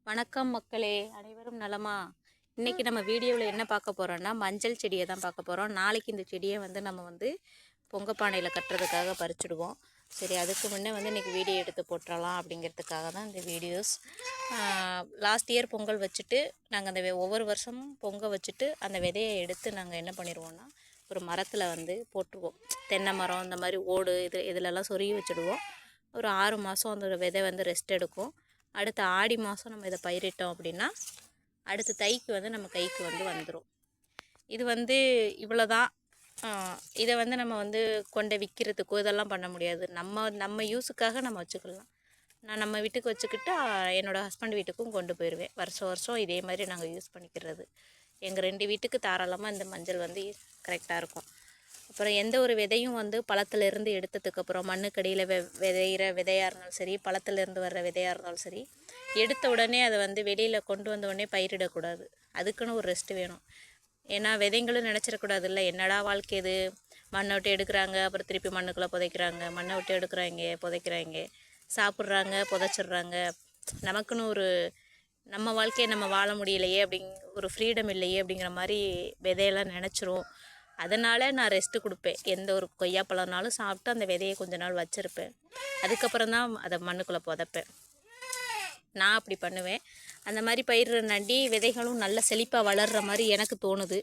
வணக்கம் மக்களே, அனைவரும் நலமா? இன்றைக்கி நம்ம வீடியோவில் என்ன பார்க்க போகிறோன்னா மஞ்சள் செடியை தான் பார்க்க போகிறோம். நாளைக்கு இந்த செடியை நம்ம பொங்க பானையில் கட்டுறதுக்காக பறிச்சுடுவோம். சரி, அதுக்கு முன்னே இன்றைக்கி வீடியோ எடுத்து போட்டுடலாம் அப்படிங்கிறதுக்காக தான் இந்த வீடியோஸ். லாஸ்ட் இயர் பொங்கல் வச்சுட்டு நாங்கள் அந்த ஒவ்வொரு வருஷமும் பொங்க வச்சுட்டு அந்த விதையை எடுத்து நாங்கள் என்ன பண்ணிடுவோன்னா ஒரு மரத்தில் போட்டுருவோம். தென்னை மரம் இந்த மாதிரி ஓடு இதிலெல்லாம் சொருகி வச்சுடுவோம். ஒரு 6 மாதம் அந்த விதை ரெஸ்ட் எடுக்கும். அடுத்த ஆடி மாதம் நம்ம இதை பயிரிட்டோம் அப்படின்னா அடுத்த தைக்கு நம்ம கைக்கு வந்துடும். இது இவ்வளோ தான். இதை நம்ம கொண்டை விற்கிறதுக்கோ இதெல்லாம் பண்ண முடியாது. நம்ம யூஸுக்காக நம்ம வச்சுக்கலாம். நான் நம்ம வீட்டுக்கு வச்சுக்கிட்டு என்னோடய ஹஸ்பண்ட் வீட்டுக்கும் கொண்டு போயிடுவேன். வருஷம் இதே மாதிரி நாங்கள் யூஸ் பண்ணிக்கிறது. எங்கள் 2 வீட்டுக்கு தாராளமாக இந்த மஞ்சள் கரெக்டாக இருக்கும். அப்புறம் எந்த ஒரு விதையும் பழத்துலேருந்து எடுத்ததுக்கப்புறம் மண்ணுக்கடியில் விதையிற விதையாக இருந்தாலும் சரி, பழத்துலேருந்து வர்ற விதையாக இருந்தாலும் சரி, எடுத்த உடனே அதை வெளியில் கொண்டு வந்த உடனே பயிரிடக்கூடாது. அதுக்குன்னு ஒரு ரெஸ்ட்டு வேணும். ஏன்னா விதைங்களும் நினச்சிடக்கூடாதுல்ல, என்னடா வாழ்க்கை இது, மண்ணை விட்டு எடுக்கிறாங்க, அப்புறம் திருப்பி மண்ணுக்குள்ளே புதைக்கிறாங்க, மண்ணை விட்டு எடுக்கிறாங்க புதைக்கிறாங்க, சாப்பிட்றாங்க புதைச்சிட்றாங்க. நமக்குன்னு ஒரு நம்ம வாழ்க்கையை நம்ம வாழ முடியலையே ஒரு ஃப்ரீடம் இல்லையே அப்படிங்கிற மாதிரி விதையெல்லாம் நினச்சிரும். அதனால் நான் ரெஸ்ட்டு கொடுப்பேன். எந்த ஒரு கொய்யாப்பழம்னாலும் சாப்பிட்டு அந்த விதையை கொஞ்ச நாள் வச்சுருப்பேன். அதுக்கப்புறம் தான் அதை மண்ணுக்குள்ளே புதைப்பேன். நான் அப்படி பண்ணுவேன். அந்த மாதிரி பயிர் நண்டி விதைகளும் நல்ல செழிப்பாக வளர்கிற மாதிரி எனக்கு தோணுது.